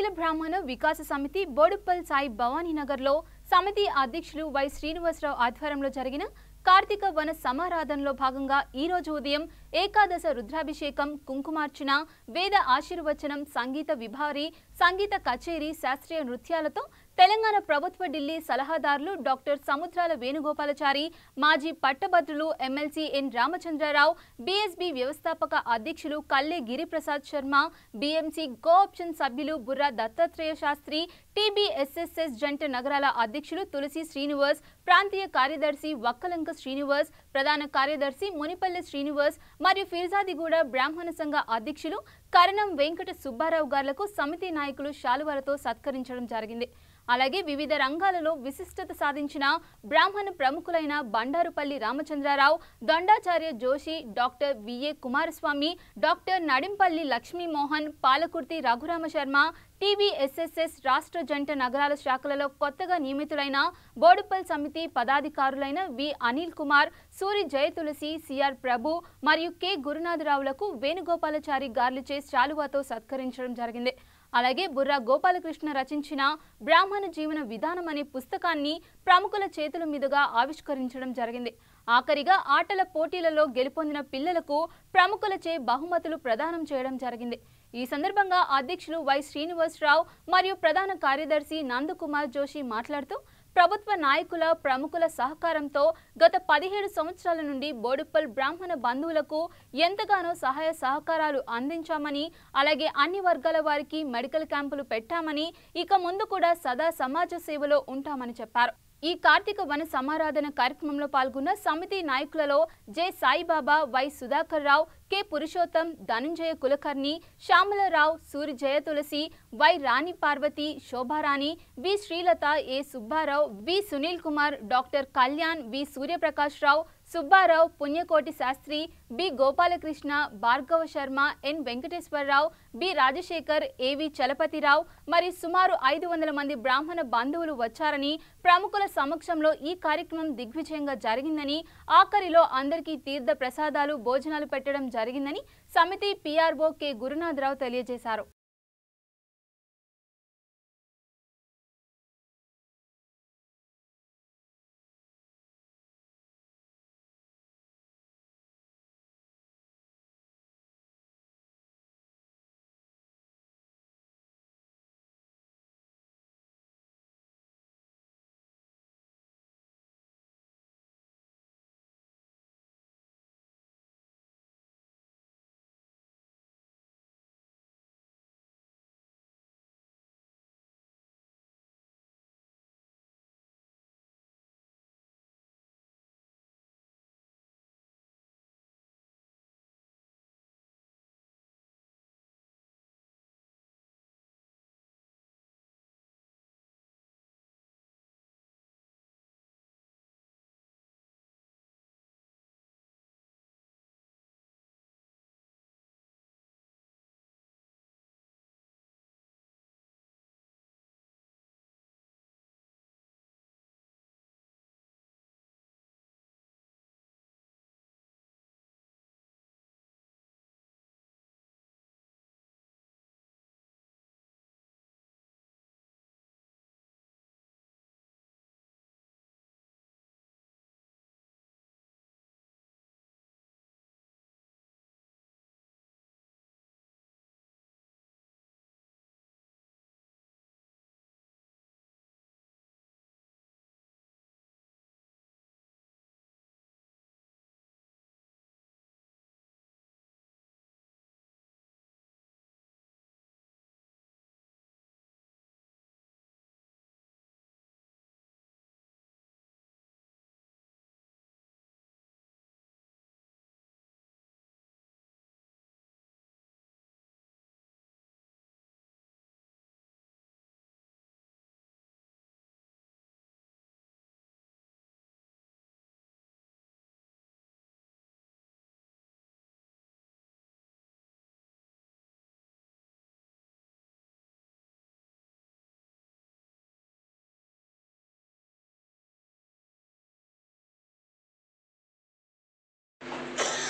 అఖిల బ్రాహ్మణ వికాస సమితి బోడుప్పల్ సాయి భవానీ నగర్లో సమితి అధ్యక్షులు వై శ్రీనివాసరావు ఆధ్వర్యంలో జరిగిన కార్తీక వన సమారాధనలో భాగంగా ఈ రోజు ఉదయం ఏకాదశ రుద్రాభిషేకం, కుంకుమార్చన, వేద ఆశీర్వచనం, సంగీత విభారి, సంగీత కచేరీ, శాస్త్రీయ నృత్యాలతో తెలంగాణ ప్రభుత్వ ఢిల్లీ సలహాదారులు డాక్టర్ సముద్రాల వేణుగోపాలచారి, మాజీ పట్టభద్రులు ఎమ్మెల్సీ ఎన్ రామచంద్రరావు, బీఎస్బీ వ్యవస్థాపక అధ్యక్షులు కల్లె గిరిప్రసాద్ శర్మ, బీఎంసీ కోఆప్షన్ సభ్యులు బుర్రా దత్తాత్రేయ శాస్త్రి, టీబీఎస్ఎస్ఎస్ జంట నగరాల అధ్యక్షులు తులసి శ్రీనివాస్, ప్రాంతీయ కార్యదర్శి వక్కలంక శ్రీనివాస్, ప్రధాన కార్యదర్శి మునిపల్లి శ్రీనివాస్ మరియు ఫిర్జాదిగూడ బ్రాహ్మణ సంఘ అధ్యక్షులు కరణం వెంకట సుబ్బారావు గారులకు సమితి నాయకులు శాలువాలతో సత్కరించడం జరిగింది. అలాగే వివిధ రంగాలలో విశిష్టత సాధించిన బ్రాహ్మణ ప్రముఖులైన Bandarupalli Ramachandra Rao, Dondacharya Joshi, doctor V A Kumaraswamy, doctor Nadimpalli Lakshmi Mohan, Palakurthi Raghurama Sharma, T B S S S రాష్ట్ర జంట నగరాల శాఖలలో కొత్తగా నియమితులైన బోడుప్పల్ సమితి పదాధికారులైన వి అనిల్ కుమార్, సూరి జయతులసి, సిఆర్ ప్రభు మరియు కె గురునాథరావులకు వేణుగోపాలచారి గార్లచే శాలువాతో సత్కరించడం జరిగింది. అలాగే బుర్రా గోపాలకృష్ణ రచించిన బ్రాహ్మణ జీవన విధానం అనే పుస్తకాన్ని ప్రముఖుల చేతుల మీదుగా ఆవిష్కరించడం జరిగింది. ఆఖరిగా ఆటల పోటీలలో గెలుపొందిన పిల్లలకు ప్రముఖులచే బహుమతులు ప్రదానం చేయడం జరిగింది. ఈ సందర్భంగా అధ్యక్షులు వై శ్రీనివాసరావు మరియు ప్రధాన కార్యదర్శి నందకుమార్ జోషి మాట్లాడుతూ ప్రభుత్వ నాయకుల ప్రముఖుల సహకారంతో గత 17 సంవత్సరాల నుండి బోడుప్పల్ బ్రాహ్మణ బంధువులకు ఎంతగానో సహాయ సహకారాలు అందించామని, అలాగే అన్ని వర్గాల వారికి మెడికల్ క్యాంపులు పెట్టామని, ఇక ముందు కూడా సదా సమాజ సేవలో ఉంటామని చెప్పారు. ఈ కార్తీక వన సమారాధన కార్యక్రమంలో పాల్గొన్న సమితి నాయకులలో J Saibaba, Y Sudhakar Rao, K Purushottam, Dhananjaya Kulkarni, Shyamala Rao, Suri Jayatulasi, Y Rani Parvathi, Shobharani, V Srilatha, A Subba Rao, V Sunil Kumar, doctor Kalyan, V Surya Prakash Rao, Subba Rao, Punyakoti Sastry, B Gopalakrishna, Bhargava Sharma, N Venkateswara Rao, B Rajasekhar, A V Chalapathi Rao మరియు సుమారు 500 మంది బ్రాహ్మణ బంధువులు వచ్చారని, ప్రముఖుల సమక్షంలో ఈ కార్యక్రమం దిగ్విజయంగా జరిగిందని, ఆఖరిలో అందరికీ తీర్థ ప్రసాదాలు, భోజనాలు పెట్టడం జరిగిందని సమితి పిఆర్ఓ కె గురునాథరావు తెలియజేశారు.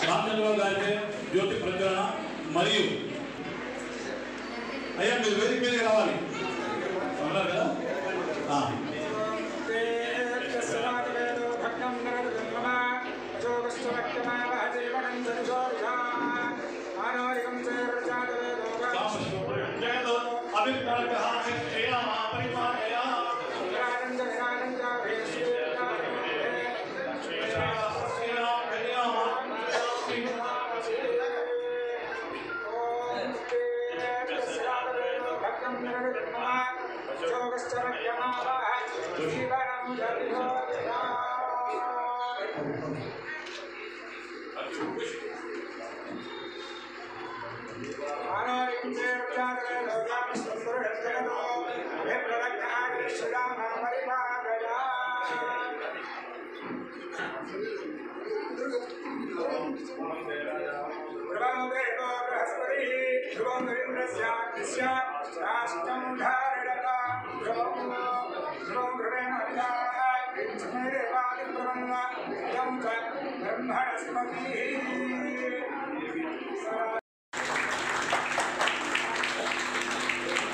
రామచంద్రరావు గారి జ్యోతి ప్రజ్వలన మరియు అయ్యా మీరు వేదిక మీదకి రావాలి ఉన్నారు కదా.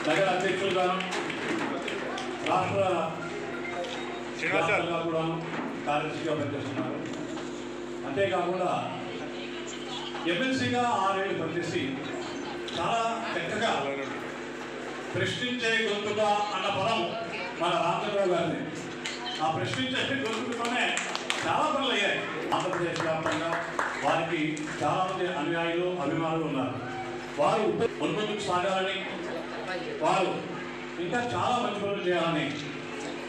నగర అధ్యక్షులుగా రాష్ట్ర కూడా కార్యదర్శిగా పనిచేస్తున్నారు. అంతేకాకుండా ఎమ్మెల్సీగా 6 ఏళ్ళు పనిచేసి చాలా చక్కగా ప్రశ్నించే గొంతుగా అన్న పదం మన రామచంద్రరావు గారిని. ఆ ప్రశ్నించే గొంతుతోనే చాలా పనులు అయ్యాయి. ఆంధ్రప్రదేశ్ వ్యాప్తంగా వారికి చాలామంది అనుయాయులు అభిమానులు ఉన్నారు. వారు ముందుకు సాగాలని, వారు ఇంకా చాలా మంచి పనులు చేయాలని,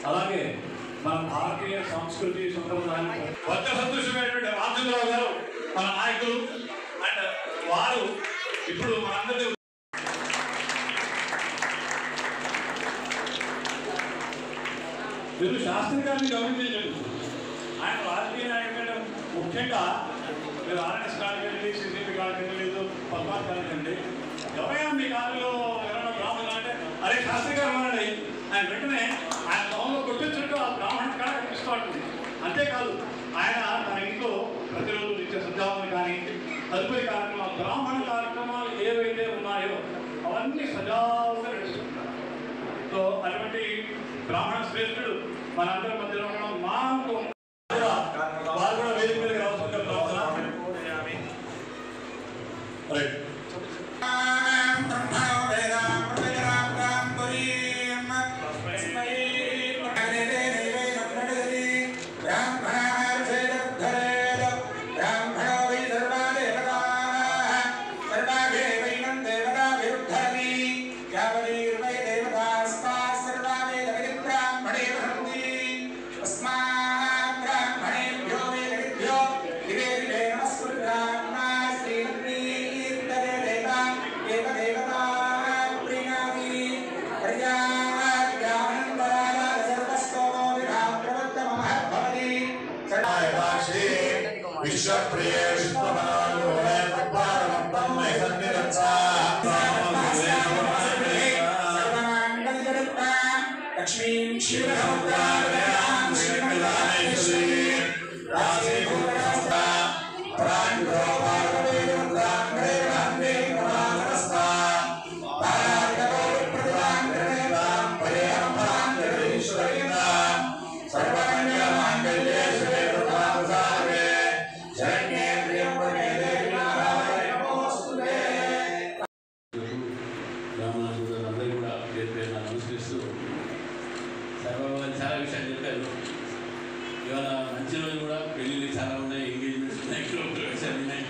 అలాగే మన భారతీయ సంస్కృతి సంప్రదాయాన్ని కొత్త సంతోషమైనటువంటి రామచంద్రరావు గారు మన నాయకులు. అండ్ వారు ఇప్పుడు మనందరి మీరు శాస్త్రి గారిని గమనించండి. ఆయన రాజకీయ నాయకుడు. ముఖ్యంగా మీరు ఆర్ఎన్ఎస్ కాలనీ వెళ్ళి, సిసిపి కాలనీ వెళ్ళలేదు, పద్మావతి కాలనీ అండి. ఎవరైనా మీ కాలంలో ఎవరైనా బ్రాహ్మణులు అంటే అరే శాస్త్రి గారు ఉన్నాడండి, ఆయన వెంటనే ఆయన మొహంలో కొట్టించుంటూ ఆ బ్రాహ్మణ కాడ కనిపిస్తూ ఉంటుంది. అంతేకాదు ఆయన తన ఇంట్లో ప్రతిరోజు నిత్య సంధ్యావనం కానీ తదుపరి కార్యక్రమాలు, బ్రాహ్మణ కార్యక్రమాలు ఏవైతే ఉన్నాయో అవన్నీ సజావుగా నడుస్తుంటారు. సో అటువంటి బ్రాహ్మణ శ్రేష్ఠుడు మనందరి మధ్యలో ఉండడం మాకు వారు కూడా వేదిక మీద రావాల్సిన ప్రార్థన. రైట్. विश्वप्रिय विश्वमनोन्मुखे तत्पारमन्तं नैसन्निरक्षा लक्ष्मीं शिवसमुद्रालयां श्रीमदानेश्वरीं राजीभूतहस्ता प्राणितो भागवतेन्द्राङ्गणे वन्दे नमानस्ता भागवतो प्रदाङ्गणेतां पर्याम्भाङ्गणेश्वरीं सर्वमङ्गलमाङ्गल्ये शिवे प्रदासारे చాలా విషయాలు చెప్పారు. ఇవాళ మంచి రోజు కూడా పెళ్ళిళ్ళు చాలా ఉన్నాయి, ఎంగేజ్మెంట్స్ ఉన్నాయి, విషయాలు ఉన్నాయి.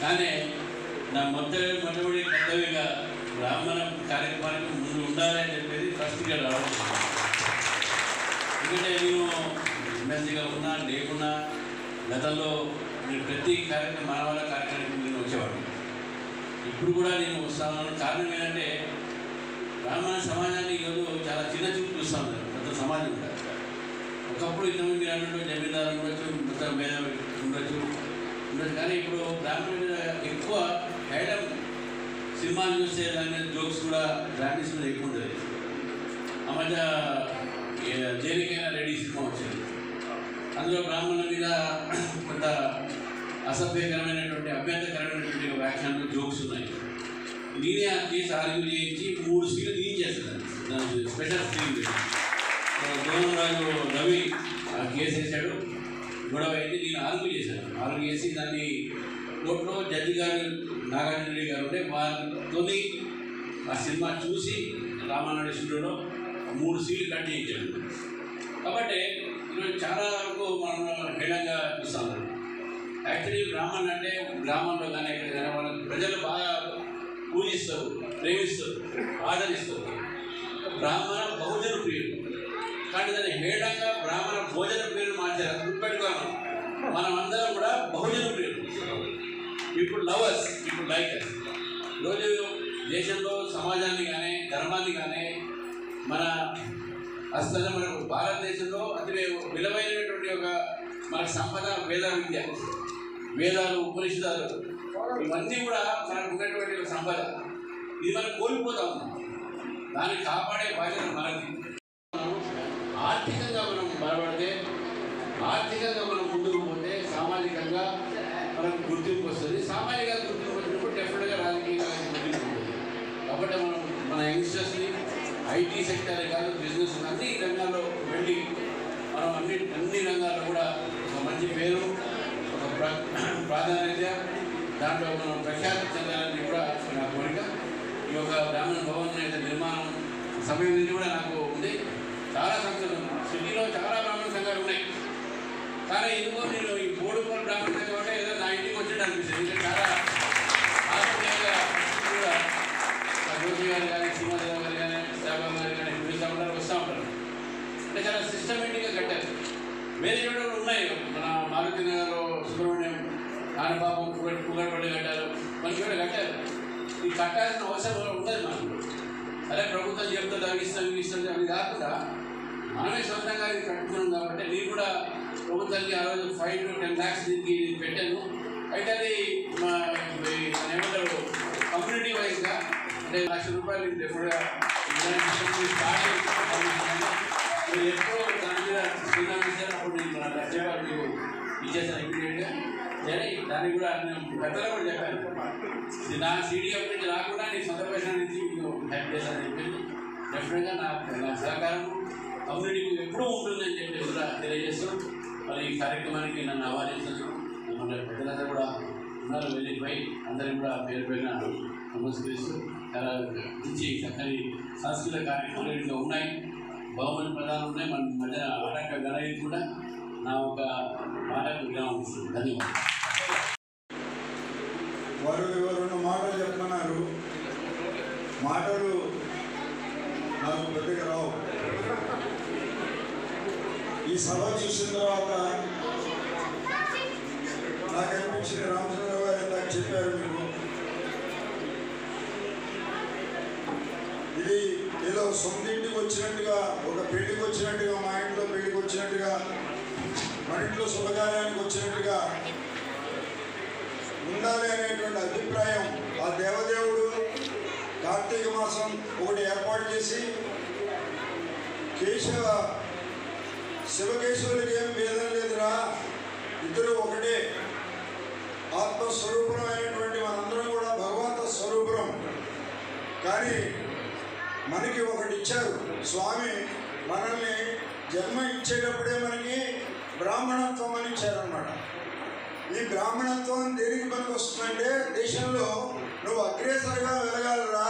కానీ నా మొట్టమొదటి కర్తవ్యంగా బ్రాహ్మణ కార్యక్రమానికి ముందు ఉండాలని చెప్పేది ఫస్ట్గా రావడం. ఎందుకంటే నేను ఎమ్మెల్సీగా ఉన్నా లేకున్నా గతంలో నేను ప్రతి కార్యక్రమం మానవాళ్ళ కార్యక్రమానికి నేను వచ్చేవాడిని. ఇప్పుడు కూడా నేను వస్తాను. కారణం ఏంటంటే బ్రాహ్మణ సమాజాన్ని ఈరోజు చాలా చిన్న చూపు చూస్తూ ఉన్నారు. పెద్ద సమాజం ఉంటారు. ఒకప్పుడు ఇంతమంది మీరు అన్నట్టు జమీందారు ఉండొచ్చు, మొత్తం మీద ఉండొచ్చు. కానీ ఇప్పుడు బ్రాహ్మణుల మీద ఎక్కువ ఐటమ్ సినిమాలు చూస్తే దాని మీద జోక్స్ కూడా బ్రాహ్మణ్స్ మీద ఎక్కువ ఉంటుంది. ఆ మధ్య దేనికైనా రెడీ సినిమా వచ్చింది. అందులో బ్రాహ్మణుల మీద కొంత అసభ్యకరమైనటువంటి అభ్యంతరకరమైనటువంటి వ్యాఖ్యానాలు జోక్స్ ఉన్నాయి. నేనే ఆ కేసు ఆర్గ్యూ చేయించి 3 సీట్లు తీయించేస్తాను. దానికి స్పెషల్ స్క్రీన్ గోవిందరాజు రవి ఆ కేసు వేశాడు, గొడవ అయితే నేను ఆర్గ్యూ చేశాను. ఆర్గ్యూ చేసి దాన్ని కోర్టులో జడ్జి గారు నాగార్జున రెడ్డి గారు ఉంటే వారితో ఆ సినిమా చూసి రామానాయుడు స్టూడియోలో 3 సీట్లు కట్ చేయించాడు. కాబట్టి ఈరోజు చాలా వరకు మనం హేళంగా చూస్తాం. యాక్చువల్లీ బ్రాహ్మణ్ అంటే గ్రామంలో కానీ ఎక్కడికైనా వాళ్ళకి ప్రజలు బాగా పూజిస్తారు, ప్రేమిస్తారు, ఆదరిస్తారు. బ్రాహ్మణ బహుజన ప్రియులు, కానీ దాన్ని హేళంగా బ్రాహ్మణ భోజన ప్రియులు మార్చారు. గుర్తుపెట్టుకోవాలి, మనం అందరం కూడా బహుజన ప్రియులు. ఇప్పుడు లవర్స్, ఇప్పుడు లైక్ రోజు దేశంలో సమాజాన్ని కానీ ధర్మాన్ని కానీ మన అసలు మనకు భారతదేశంలో అతి విలువైనటువంటి ఒక మన సంపద వేద విద్య, వేదాలు, ఉపనిషదాలు, ఇవన్నీ కూడా మనకు ఉన్నటువంటి ఒక సంపద. ఇది మనం కోల్పోతా ఉన్నాం. దాన్ని కాపాడే బాధ్యత మనది. ఆర్థికంగా మనం బలపడితే, ఆర్థికంగా మనం ముందుకు పోతే సామాజికంగా మనకు గుర్తింపు వస్తుంది. సామాజిక గుర్తింపు వచ్చినప్పుడు డెఫినెట్గా రాజకీయంగా గుర్తింపు ఉంటుంది. కాబట్టి మనం మన యంగ్స్టర్స్ని ఐటీ సెక్టర్ కాదు, బిజినెస్ అన్ని రంగాల్లో వెళ్ళి మనం అన్ని రంగాల్లో కూడా ఒక మంచి పేరు, ఒక ప్రాధాన్యత, దాంట్లో మనం ప్రఖ్యాతి చెందాలని కూడా నా కోరిక. ఈ యొక్క బ్రాహ్మణ భవన్ అయితే నిర్మాణం సమయం నుంచి కూడా నాకు ఉంది. చాలా సంతోషం. సిటీలో చాలా బ్రాహ్మణ సంఘాలు ఉన్నాయి, కానీ ఎందుకో నేను ఈ బోడుపల్లి బ్రాహ్మణ సంఘం అంటే ఏదో నా ఇంటికి వచ్చినట్టు అనిపిస్తుంది. ఇంకా చాలా ఆసక్తిగా కూడా జోషి గారు కానీ, శ్రీమాదేవి గారు కానీ, శాబా గారు కానీ పిలుస్తూ ఉంటారు, వస్తూ ఉంటారు. అంటే చాలా సిస్టమేటిక్గా కట్టారు. వేరే చోట ఉన్నాయి, మన మారుతి నగర్లో సుబ్రహ్మణ్యం ఆనబాబు పుగడపల్లి కట్టారు, మన చోట కట్టారు. ఇది కట్టాల్సిన అవసరం ఉండదు మనకు. అదే ప్రభుత్వం చెప్తుంది అవి ఇస్తాం అవి కాకుండా మనమే సొంతంగా ఇది కట్టుకున్నాం. కాబట్టి నేను కూడా ప్రభుత్వానికి ఆ రోజు 5 to 10 lakhs దీనికి పెట్టాను. అయితే అది ఏమంటారు కమ్యూనిటీ వైజ్గా అంటే ₹1,00,000 డెఫినెట్గా ఎప్పుడో దాని మీద శ్రీరామిస్తారు. అప్పుడు నేను ₹1,00,000 మీకు ఇచ్చేసాను ఇమీడియట్గా. సరే, దాన్ని కూడా నేను పెద్దలో కూడా చెప్పాను, నా సీడీఎఫ్ నుంచి రాకుండా నీ సొంత పైసా నుంచి మీకు హెల్ప్ చేశానని చెప్పింది. డెఫినెట్గా నా సహకారం కమ్యూనిటీకి ఎప్పుడూ ఉంటుందని చెప్పి కూడా తెలియజేస్తూ మరి ఈ కార్యక్రమానికి నన్ను ఆహ్వానించాను. మన పెద్దలందరూ కూడా ఉన్నారు, వెళ్ళిపోయి అందరికీ కూడా పేరు పేరున నమస్కరిస్తూ చాలా మంచి చక్కని సాంస్కృతిక కార్యక్రమాలు ఇంకా ఉన్నాయి. బహుమతి ప్రధానం ఉన్నాయి. మన మధ్య ఆటంక గణయిది కూడా నా ఒక మాటకు విరామం ఇస్తుంది. ధన్యవాదాలు. వారు 2 మాటలు చెప్పమన్నారు. మాటలు నాకు పెద్దగా రావు. ఈ సభ చూసిన తర్వాత నాకు అనిపించిన రామచంద్రరావు గారు ఇందాక చెప్పారు మీకు, ఇది ఏదో సొంత ఇంటికి వచ్చినట్టుగా, ఒక పెళ్లికి వచ్చినట్టుగా, మా ఇంట్లో పెళ్లికి వచ్చినట్టుగా, మన ఇంట్లో శుభకార్యానికి వచ్చినట్టుగా ఉండాలి అనేటువంటి అభిప్రాయం ఆ దేవదేవుడు కార్తీక మాసం ఒకటి ఏర్పాటు చేసి శివకేశవులకి ఏం భేదం లేదురా, ఇద్దరు ఒకటే, ఆత్మస్వరూపమైనటువంటి మనందరం కూడా భగవంత స్వరూపం. కానీ మనకి ఒకటి ఇచ్చారు స్వామి, మనల్ని జన్మ ఇచ్చేటప్పుడే మనకి బ్రాహ్మణత్వం అని ఇచ్చారనమాట. ఈ బ్రాహ్మణత్వం దేనికి పనికి వస్తుందంటే, దేశంలో నువ్వు అగ్రేసరిగా వెలగాలరా,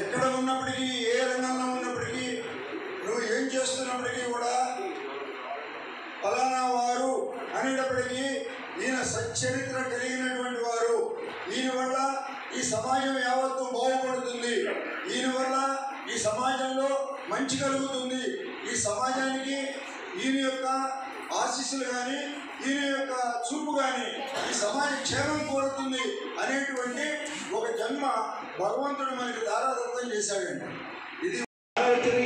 ఎక్కడ ఉన్నప్పటికీ, ఏ రంగంలో ఉన్నప్పటికీ, నువ్వు ఏం చేస్తున్నప్పటికీ కూడా ఫలానా వారు అనేటప్పటికీ ఈయన సచ్చరిత్ర కలిగినటువంటి వారు, ఈయన వల్ల ఈ సమాజం యావత్తు బాగుపడుతుంది, ఈయన వల్ల ఈ సమాజంలో మంచి కలుగుతుంది, ఈ సమాజానికి ఈయన యొక్క ఆశీస్సులు కానీ, ఈయన యొక్క చూపు కానీ ఈ సమాజ క్షేమం కోరుతుంది అనేటువంటి ఒక జన్మ భగవంతుడు మనకి దారాదత్తం చేశాడండి. ఇది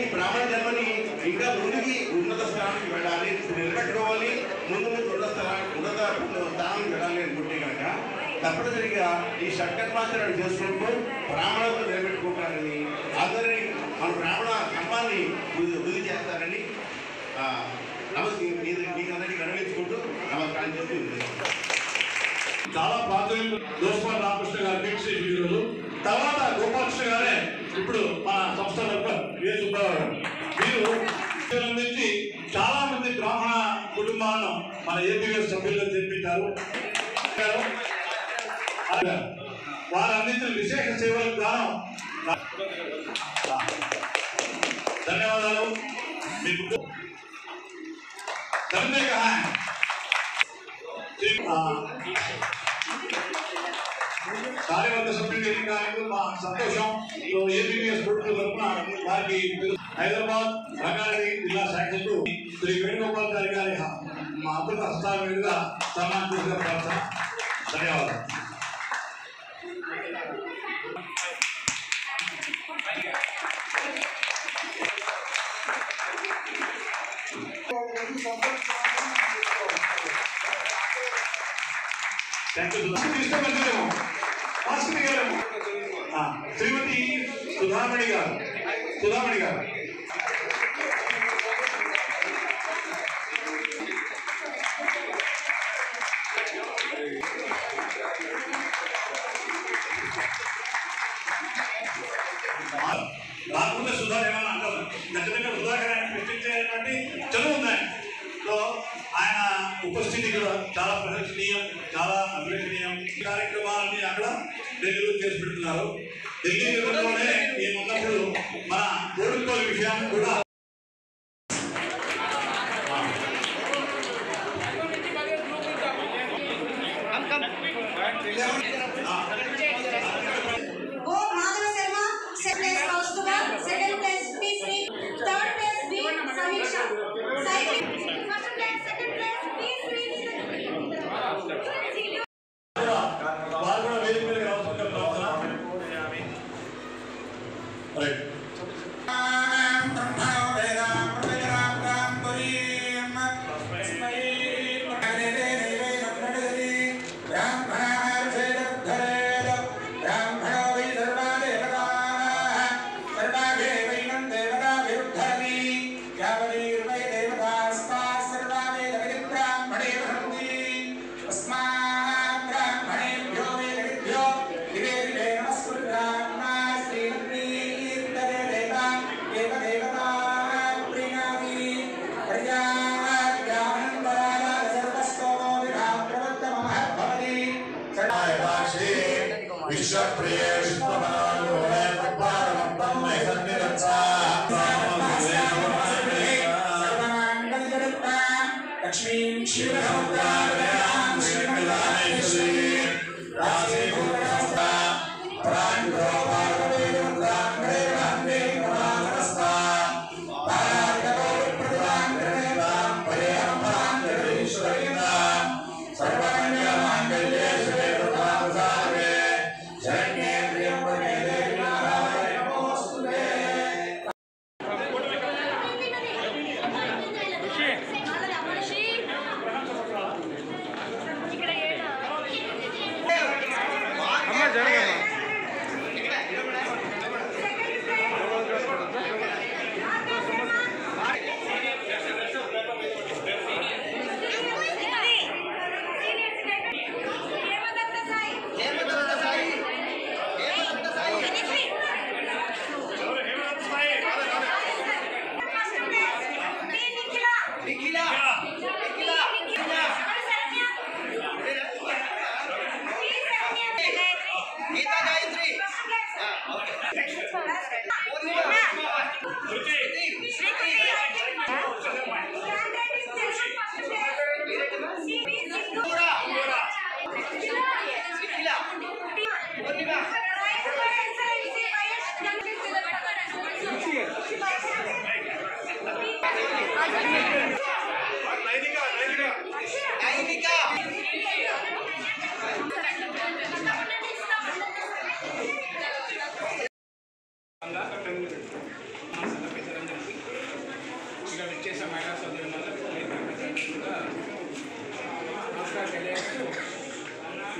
ఈ బ్రాహ్మణ జన్మని ఇంకా ముందుకి ఉన్నత స్థానానికి వెళ్ళాలి, నిలబెట్టుకోవాలి, ముందు ఉన్నత స్థానానికి వెళ్ళాలి అనుకుంటే కనుక తప్పనిసరిగా ఈ షట్కర్మాచరణ చేసుకుంటూ బ్రాహ్మణులను నిలబెట్టుకుంటారని, అందరినీ మన బ్రాహ్మణ ధర్మాన్ని వృద్ధి చేస్తారని మీకు అందరికీ గర్వించుకుంటూ నమస్కారం చేస్తూ చాలా ప్రాధాన్యత దోస్పాల్ రామకృష్ణ గారికి ఈరోజు తర్వాత గోపాలకృష్ణ గారే ఇప్పుడు మన సంస్థ వీరు సుబ్బారావు వీరు నుంచి చాలా మంది బ్రాహ్మణ కుటుంబాలను మన ఏపీఎస్ సభ్యులు తెప్పించారు. వారు అందించిన విశేష సేవలకు గాను ధన్యవాదాలు. మీకు కార్యవర్గ సభ్యులు ఎన్నికలకు మా సంతోషం. ఏపీఎస్ బోర్డు తరఫున వారికి హైదరాబాద్ రంగారెడ్డి జిల్లా శాఖకు శ్రీ వేణుగోపాల్ గారి గారి మా అమృత హస్తాల మీదుగా సన్మానం చేసిన ధన్యవాదాలు. శ్రీమతి సుధామణి గారు రాకుండా సుధార్ ఏమన్నా అంటారు. దగ్గర సుధాకర్ ఆయన ప్రశ్నించేటువంటి చదువు ఉన్నాయి. సో ఆయన ఉపస్థితి కూడా చాలా ప్రశంసనీయం, చాలా అభినందనీయం. ఈ కార్యక్రమాలని అక్కడ ఢిల్లీలో చేసి పెడుతున్నారు. ఢిల్లీ నగరంలోనే మేమున్నప్పుడు మన బోడుకోలు విషయం కూడా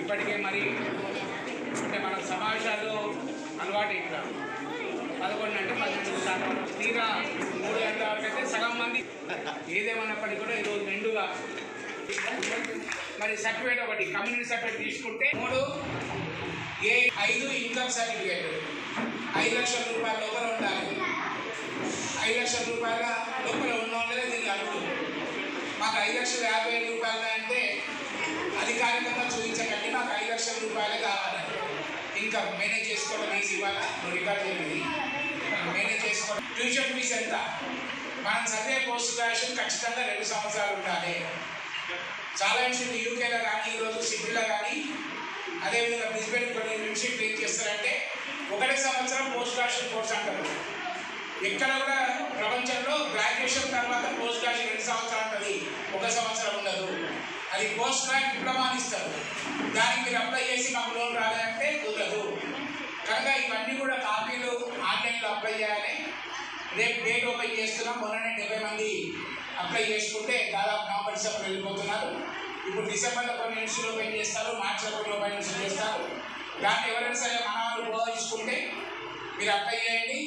ఇప్పటికే మరి అంటే మన సమావేశాల్లో అలవాటు ఇక్కడ 11 అంటే 12 శాతం తీరా 3 గంటల వరకు అయితే సగం మంది ఏదేమన్నప్పటికీ కూడా ఈరోజు నిండుగా మరి సర్టిఫికేట్ ఒకటి కమ్యూనిటీ సర్టిఫికేట్ తీసుకుంటే 3 5 ఇన్కమ్ సర్టిఫికేట్ 5 లక్షల రూపాయల లోపల ఉండాలి. 5 లక్షల రూపాయల లోపల ఉన్న వాళ్ళే దీనికి అర్హులు. మాకు 5,50,000 రూపాయలు అంటే అధికారికంగా చూపించకండి, మాకు 5 లక్షల రూపాయలే కావాలి. ఇంకా మేనేజ్ చేసుకోవడం ఈజీ. ఇవాళ రికార్డ్ చేయలేదు, మేనేజ్ చేసుకోవడం. ట్యూషన్ ఫీజు ఎంత? మనం చదివే పోస్ట్ గ్రాడ్యుయేషన్ ఖచ్చితంగా 2 సంవత్సరాలు ఉండాలి. చాలా ఇన్స్టిట్యూట్ యూకేలో కానీ ఈరోజు సిటీలో కానీ అదేవిధంగా బ్రిస్బెన్ కొన్ని యూనివర్సిటీలు ఏం చేస్తారంటే 1 సంవత్సరం పోస్ట్ గ్రాడ్యుయేషన్ కోర్స్ అంటారు. ఎక్కడ కూడా ప్రపంచంలో గ్రాడ్యుయేషన్ తర్వాత పోస్ట్ గ్రాడ్యుయేషన్ 2 సంవత్సరాలు ఉంటుంది, 1 సంవత్సరం ఉండదు. అది పోస్ట్ గ్రాడ్యుయేట్ డిప్లొమా ఇస్తారు. దానికి మీరు అప్లై చేసి మాకు లోన్ రాలేదంటే కుదరదు. కనుక ఇవన్నీ కూడా కాపీలు ఆన్లైన్లో అప్లై చేయాలి. రేపు డేట్ ఓపెన్ చేస్తున్నాం. మొన్ననే 70 మంది అప్లై చేసుకుంటే దాదాపు నవంబర్ డిసెంబర్ వెళ్ళిపోతున్నారు. ఇప్పుడు డిసెంబర్లో కొన్ని యూనివర్సిటీలు ఓపెన్ చేస్తారు, మార్చిలో కొన్ని ఓపెన్ చేస్తారు. దాన్ని ఎవరైనా సరే మన వాళ్ళు ఉపయోగించుకుంటే మీరు అప్లై చేయండి.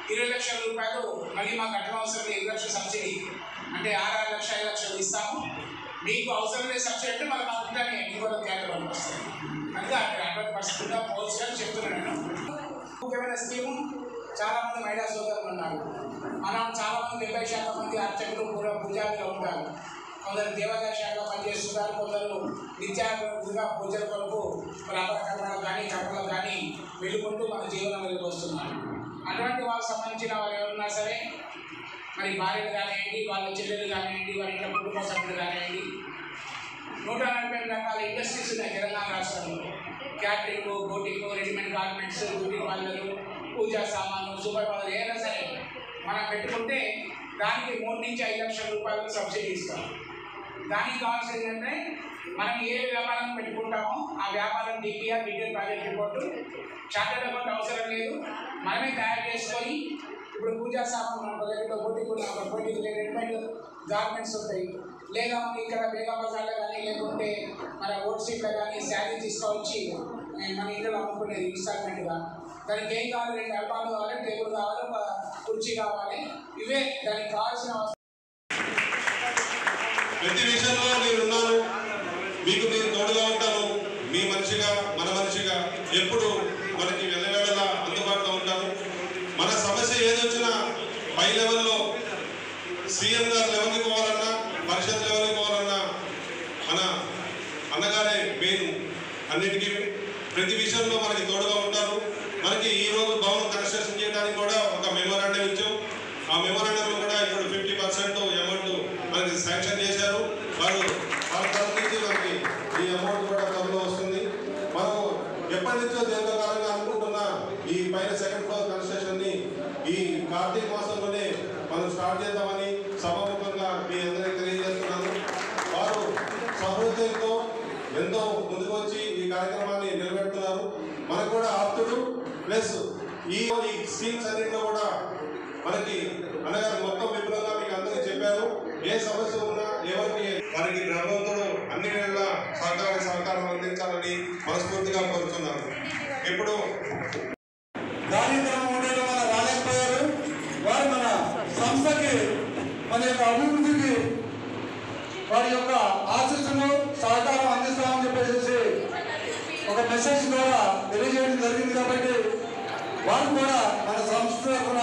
20 లక్షల రూపాయలు మళ్ళీ మాకు కట్టనవసరం 2 లక్షల సబ్సిడీ అంటే 6 లక్షలు 5 లక్షలు ఇస్తాము. మీకు అవసరం లేదు సబ్సిడీ అంటే మళ్ళీ మాకు ఉంటానే ఇంకోటి క్యాటర్కి వస్తుంది. అందుకే అక్కడ 100% పోల్స్ అని చెప్తున్నాను నేను. ముఖ్యమైన స్కీము చాలామంది మహిళా సోదరులు ఉన్నారు. మనం చాలామంది 70% మంది అర్చకులు పూజారులు ఉంటారు. కొందరు దేవాదాయ శాఖలో పనిచేస్తున్నారు, కొందరు నిత్యాగా పూజల కొరకు వ్యాపారకర్మలకు కానీ కర్మలకు కానీ వెళ్ళుకుంటూ మన జీవనం వెళ్ళిపోస్తున్నారు. అటువంటి వాళ్ళకి సంబంధించిన వారు ఎవరున్నా సరే, మరి భార్యలు కానివ్వండి, వాళ్ళ చెల్లెలు కానివ్వండి, వాళ్ళ ఇంట్లో కుటుంబ సభ్యులు కానివ్వండి, 140 రకాల ఇండస్ట్రీస్ ఉన్నాయి తెలంగాణ రాష్ట్రంలో. Catering, boating, readymade garments, beauty పార్లర్లు, పూజా సామాన్లు, సూపర్ పార్లర్ ఏదైనా సరే మనం పెట్టుకుంటే దానికి 3 నుంచి 5 లక్షల రూపాయలు సబ్సిడీ ఇస్తాం. దానికి కావాల్సింది ఏంటంటే మనం ఏ వ్యాపారం పెట్టుకుంటామో ఆ వ్యాపారం DPR detail project report, chartered account అవసరం లేదు, మనమే తయారు చేసుకొని. ఇప్పుడు పూజా సామాన్ లేకపోతే బోటింగ్ రెడీమేడ్ గార్మెంట్స్ ఉంటాయి, లేదా మనకి ఇక్కడ బేగా బజార్లో కానీ లేకుంటే మన రోడ్ సీట్లో కానీ శారీ తీసుకొచ్చి మన ఇంట్లో అమ్ముకునేది ఇన్స్టాల్మెంట్గా. దానికి ఏం కావాలి? 2 అల్పాలు కావాలి, టేబుల్ కావాలి, ఒక కుర్చీ కావాలి. ఇవే దానికి కావాల్సిన ప్రతి విషయంలో నేనున్నాను, మీకు నేను తోడుగా ఉంటాను. మీ మనిషిగా మన మనిషిగా ఎప్పుడు మనకి వెళ్ళవేళలా అందుబాటులో ఉంటాను. మన సమస్య ఏదొచ్చినా పై లెవెల్లో సీఎం గారు లెవెల్కి పోవాలన్నా, పరిషత్ లెవెల్కి పోవాలన్నా మన అన్నగారే మెయిన్. అన్నిటికీ ప్రతి విషయంలో మనకి తోడుగా ఉంటారు. మనకి ఈరోజు భవనం కన్స్ట్రక్షన్ చేయడానికి కూడా ఒక మెమోరాండం ఇచ్చాం. ఆ మెమోరాండంలో కూడా ఇప్పుడు 50% అమౌంట్ మనకి శాంక్షన్ చేశారు. వారు తరఫు నుంచి మనకి ఈ అమౌంట్ కూడా త్వరలో వస్తుంది. మనం ఎప్పటి నుంచో దీర్ఘకాలంగా అనుకుంటున్న ఈ పైన 2nd ఫ్లోర్ కన్స్ట్రక్షన్ని ఈ కార్తీక మాసంలోనే మనం స్టార్ట్ చేద్దామని సభాముఖంగా మీ అందరికీ తెలియజేస్తున్నాను. వారు సహృదయంతో ఎంతో ముందుకు వచ్చి ఈ కార్యక్రమాన్ని నిలబెడుతున్నారు. మనకు కూడా ఆప్తుడు ప్లస్ ఈ స్కీమ్స్ అన్నింటిలో కూడా మనకి అనగారు మొత్తం విపులంగా మీకు అందరికీ చెప్పారు. ఏ సమస్య ఉన్నా ఎవరికి వారికి భగవంతుడు అన్ని వేళ సహకారం అందించాలని మనస్ఫూర్తిగా కోరుతున్నాను. ఇప్పుడు కార్యక్రమం ఉండడం వల్ల రాలేకపోయారు. వారు మన సంస్థకి, మన యొక్క అభివృద్ధికి వారి యొక్క ఆశీస్సులు సహకారం అందిస్తామని చెప్పేసి ఒక మెసేజ్ ద్వారా తెలియజేయడం జరిగింది. కాబట్టి వారు కూడా మన సంస్థ తరఫున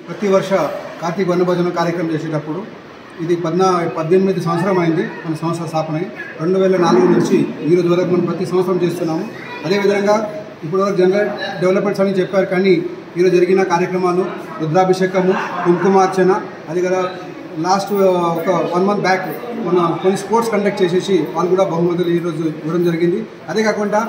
ప్రతి వర్ష కార్తీక వనభోజనం కార్యక్రమం చేసేటప్పుడు ఇది 18 సంవత్సరం అయింది మన సంస్థ స్థాపన. 2004 నుంచి ఈ రోజు వరకు మనం ప్రతి సంవత్సరం చేస్తున్నాము. అదేవిధంగా ఇప్పటివరకు జనరల్ డెవలప్మెంట్స్ అని చెప్పారు, కానీ ఈరోజు జరిగిన కార్యక్రమాలు రుద్రాభిషేకము, కుంకుమార్చన, అది కదా లాస్ట్ ఒక 1 month బ్యాక్ మన కొన్ని స్పోర్ట్స్ కండక్ట్ చేసేసి వాళ్ళు కూడా బహుమతులు ఈరోజు ఇవ్వడం జరిగింది. అదే కాకుండా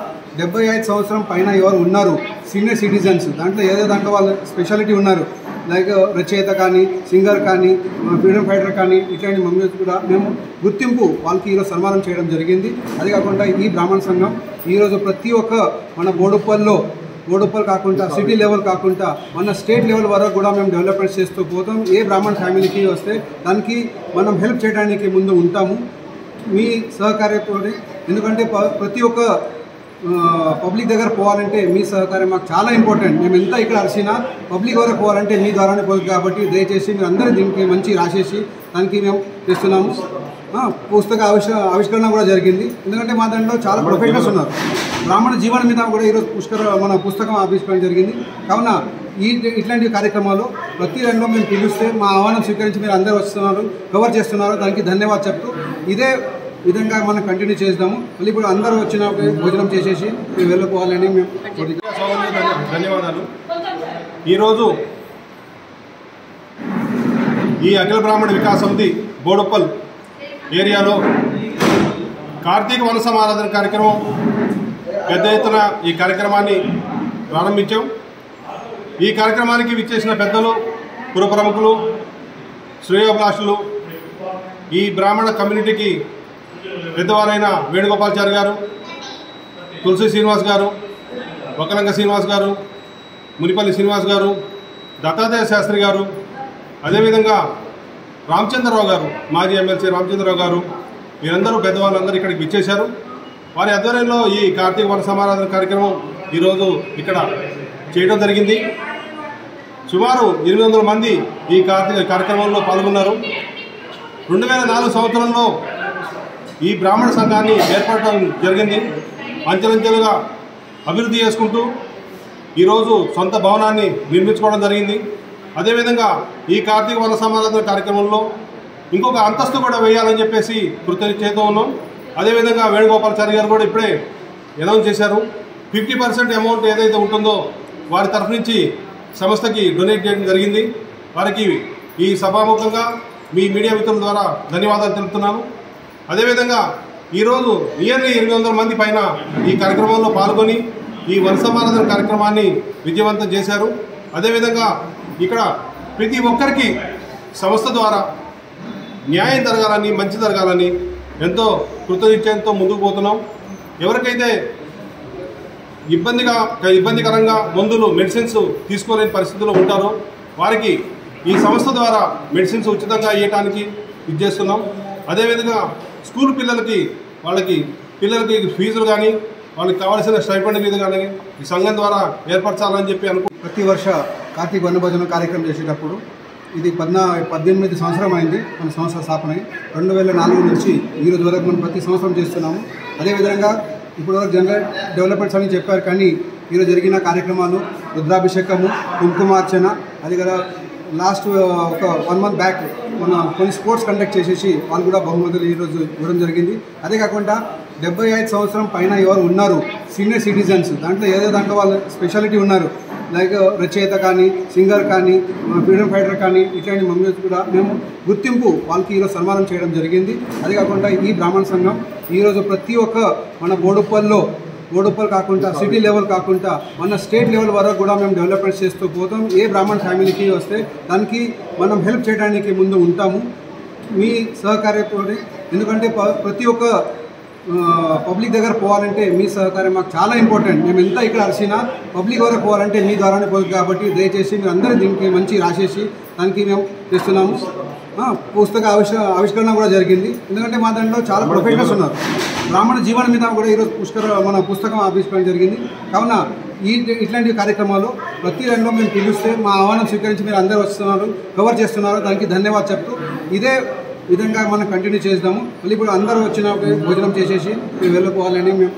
75 సంవత్సరం పైన ఎవరు ఉన్నారు సీనియర్ సిటిజన్స్, దాంట్లో దాంట్లో వాళ్ళు స్పెషాలిటీ ఉన్నారు, లైక్ రచయిత కానీ, సింగర్ కానీ, ఫ్రీడమ్ ఫైటర్ కానీ, ఇట్లాంటి మమ్మల్ని కూడా మేము గుర్తింపు వాళ్ళకి ఈరోజు సన్మానం చేయడం జరిగింది. అదే కాకుండా ఈ బ్రాహ్మణ సంఘం ఈరోజు ప్రతి ఒక్క మన బోడుప్పల్ కాకుండా సిటీ లెవెల్ కాకుండా మన స్టేట్ లెవెల్ వరకు కూడా మేము డెవలప్మెంట్ చేస్తూ పోతాం. ఏ బ్రాహ్మణ ఫ్యామిలీకి వస్తే దానికి మనం హెల్ప్ చేయడానికి ముందు ఉంటాము మీ సహకార్యంతో. ఎందుకంటే ప్రతి ఒక్క పబ్లిక్ దగ్గర పోవాలంటే మీ సహకారం మాకు చాలా ఇంపార్టెంట్. మేము ఎంత ఇక్కడ అరిసినా పబ్లిక్ వరకు పోవాలంటే మీ ద్వారానే పోతుంది. కాబట్టి దయచేసి మీరు అందరూ దీనికి మంచి రాసేసి దానికి మేము చేస్తున్నాము. పుస్తక ఆవిష్కరణ కూడా జరిగింది. ఎందుకంటే మా దాంట్లో చాలా ప్రొఫెషనల్స్ ఉన్నారు. బ్రాహ్మణ జీవనం మీద కూడా ఈరోజు మన పుస్తకం ఆవిష్కరణ జరిగింది. కావున ఇట్లాంటి కార్యక్రమాలు ప్రతి రంగంలో మేము పిలిస్తే మా ఆహ్వానం స్వీకరించి మీరు అందరూ వస్తున్నారు, కవర్ చేస్తున్నారు, దానికి ధన్యవాదాలు చెప్తూ ఇదే విధంగా మనం కంటిన్యూ చేద్దాము. మళ్ళీ ఇప్పుడు అందరూ వచ్చిన భోజనం చేసేసి మేము వెళ్ళిపోవాలని మేము ధన్యవాదాలు. ఈరోజు ఈ అఖిల బ్రాహ్మణ వికాస సమితి బోడుప్పల్ ఏరియాలో కార్తీక వన సమారాధన కార్యక్రమం పెద్ద ఎత్తున ఈ కార్యక్రమాన్ని ప్రారంభించాం. ఈ కార్యక్రమానికి విచ్చేసిన పెద్దలు, పుర ప్రముఖులు, శ్రేయోభిలాషులు, ఈ బ్రాహ్మణ కమ్యూనిటీకి పెద్దవారైన వేణుగోపాల్చారి గారు, తులసి శ్రీనివాస్ గారు, వకలంగ శ్రీనివాస్ గారు, మునిపల్లి శ్రీనివాస్ గారు, దత్తాత్రేయ శాస్త్రి గారు, అదేవిధంగా రామచంద్రరావు గారు, మాజీ ఎమ్మెల్సీ రామచంద్రరావు గారు, వీరందరూ పెద్దవాళ్ళందరూ ఇక్కడికి విచ్చేశారు. వారి ఆధ్వర్యంలో ఈ కార్తీక వన సమారాధన కార్యక్రమం ఈరోజు ఇక్కడ చేయడం జరిగింది. సుమారు 800 మంది ఈ కార్యక్రమంలో పాల్గొన్నారు. 2004 సంవత్సరంలో ఈ బ్రాహ్మణ సంఘాన్ని ఏర్పడటం జరిగింది. అంచెలంచెలుగా అభివృద్ధి చేసుకుంటూ ఈరోజు సొంత భవనాన్ని నిర్మించుకోవడం జరిగింది. అదేవిధంగా ఈ కార్తీక వన సమారాధన కార్యక్రమంలో ఇంకొక అంతస్తు కూడా వేయాలని చెప్పేసి కృతజ్ఞతతో ఉన్నాం. అదేవిధంగా వేణుగోపాల్చారి గారు కూడా ఇప్పుడే అనౌన్స్ చేశారు. 50% అమౌంట్ ఏదైతే ఉంటుందో వారి తరఫు నుంచి సంస్థకి డొనేట్ చేయడం జరిగింది. వారికి ఈ సభాముఖంగా మీ మీడియా మిత్రుల ద్వారా ధన్యవాదాలు తెలుపుతున్నాను. అదేవిధంగా ఈరోజు నియర్లీ 800 మంది పైన ఈ కార్యక్రమంలో పాల్గొని ఈ వన సమారాధన కార్యక్రమాన్ని విజయవంతం చేశారు. అదేవిధంగా ఇక్కడ ప్రతి ఒక్కరికి సంస్థ ద్వారా న్యాయం జరగాలని, మంచి జరగాలని ఎంతో కృతనిశ్చయంతో ముందుకు పోతున్నాం. ఎవరికైతే ఇబ్బందికరంగా మందులు, మెడిసిన్స్ తీసుకోలేని పరిస్థితుల్లో ఉంటారో వారికి ఈ సంస్థ ద్వారా మెడిసిన్స్ ఉచితంగా ఇవ్వడానికి ఇచ్చేస్తున్నాం. అదేవిధంగా స్కూల్ పిల్లలకి పిల్లలకి ఫీజులు కానీ వాళ్ళకి కావాల్సిన స్టైపెండ్ మీద కానీ ఈ సంఘం ద్వారా ఏర్పరచాలని చెప్పి ప్రతి వర్ష కార్తీక వనభోజనం కార్యక్రమం చేసేటప్పుడు ఇది 18 సంవత్సరం అయింది మన సంస్థ స్థాపన. 2004 నుంచి ఈరోజు వరకు మనం ప్రతి సంవత్సరం చేస్తున్నాము. అదేవిధంగా ఇప్పటివరకు జనరల్ డెవలప్మెంట్స్ అని చెప్పారు, కానీ ఈరోజు జరిగిన కార్యక్రమాలు రుద్రాభిషేకము, కుంకుమార్చన, అది కదా లాస్ట్ ఒక 1 month బ్యాక్ మన కొన్ని స్పోర్ట్స్ కండక్ట్ చేసేసి వాళ్ళు కూడా బహుమతులు ఈరోజు ఇవ్వడం జరిగింది. అదే కాకుండా 75 సంవత్సరం పైన ఎవరు ఉన్నారు సీనియర్ సిటిజన్స్, దాంట్లో దాంట్లో వాళ్ళు స్పెషాలిటీ ఉన్నారు, లైక్ రచయిత కానీ, సింగర్ కానీ, ఫ్రీడమ్ ఫైటర్ కానీ, ఇట్లాంటి మమ్మల్ని కూడా మేము గుర్తింపు వాళ్ళకి ఈరోజు సన్మానం చేయడం జరిగింది. అదే కాకుండా ఈ బ్రాహ్మణ సంఘం ఈరోజు ప్రతి ఒక్క మన బోడుప్పల్ కాకుండా సిటీ లెవెల్ కాకుండా మన స్టేట్ లెవెల్ వరకు కూడా మేము డెవలప్మెంట్ చేస్తూ పోతాం. ఏ బ్రాహ్మణ ఫ్యామిలీకి వస్తే దానికి మనం హెల్ప్ చేయడానికి ముందు ఉంటాము మీ సహకార్యంతో. ఎందుకంటే ప్రతి ఒక్క పబ్లిక్ దగ్గర పోవాలంటే మీ సహకారం మాకు చాలా ఇంపార్టెంట్. మేము ఎంత ఇక్కడ అరిసినా పబ్లిక్ వరకు పోవాలంటే మీ ద్వారానే పోతుంది. కాబట్టి దయచేసి మీరు అందరూ దీనికి మంచి రాసేసి దానికి మేము చేస్తున్నాము. పుస్తక ఆవిష్కరణ కూడా జరిగింది. ఎందుకంటే మా దాంట్లో చాలా ప్రొఫెషనల్స్ ఉన్నారు. బ్రాహ్మణ జీవనం మీద కూడా ఈరోజు మన పుస్తకం ఆవిష్కరణ జరిగింది. కావున ఇట్లాంటి కార్యక్రమాలు ప్రతి రంగంలో మేము పిలిస్తే మా ఆహ్వానం స్వీకరించి మీరు అందరూ వస్తున్నారు, కవర్ చేస్తున్నారు, దానికి ధన్యవాదాలు చెప్తూ ఇదే విధంగా మనం కంటిన్యూ చేద్దాము. మళ్ళీ ఇప్పుడు అందరూ వచ్చిన భోజనం చేసేసి మేము వెళ్ళిపోవాలని మేము